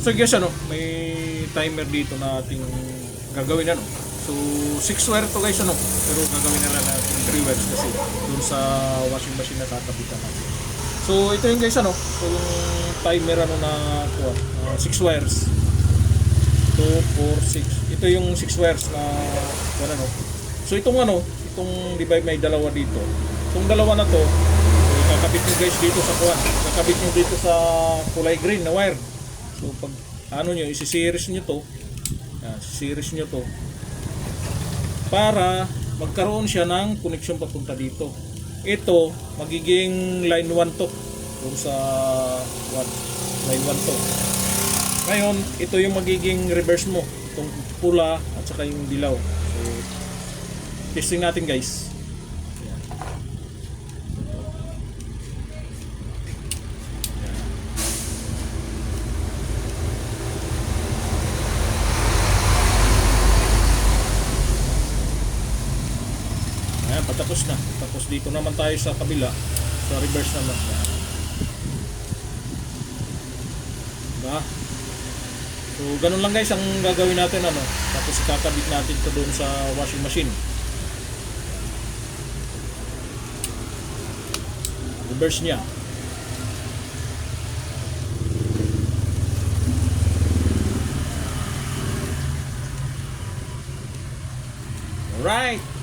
So guys, may timer dito na ating gagawin So 6 wire to guys, pero gagawin na lang natin 3 wires kasi dun sa washing machine na tatabitan natin. So ito yung guys, so yung timer na 6 wires. 2, 4, 6. Ito yung 6 wires na So itong itong divide may dalawa dito. Itong dalawa na to, kakabit nyo guys dito sa kakabit nyo dito sa kulay green na wire. So pag nyo, isi-series nyo to. Series nyo to para magkaroon siya ng connection papunta dito. Ito magiging line 1 to dun sa line 1 to. Ngayon, ito yung magiging reverse mo, itong pula at saka yung dilaw. So testing natin guys. Patapos na. Tapos dito naman tayo sa kabila, sa reverse naman. Diba? So ganun lang guys ang gagawin natin tapos ikakabit natin ito doon sa washing machine. Reverse niya. Alright.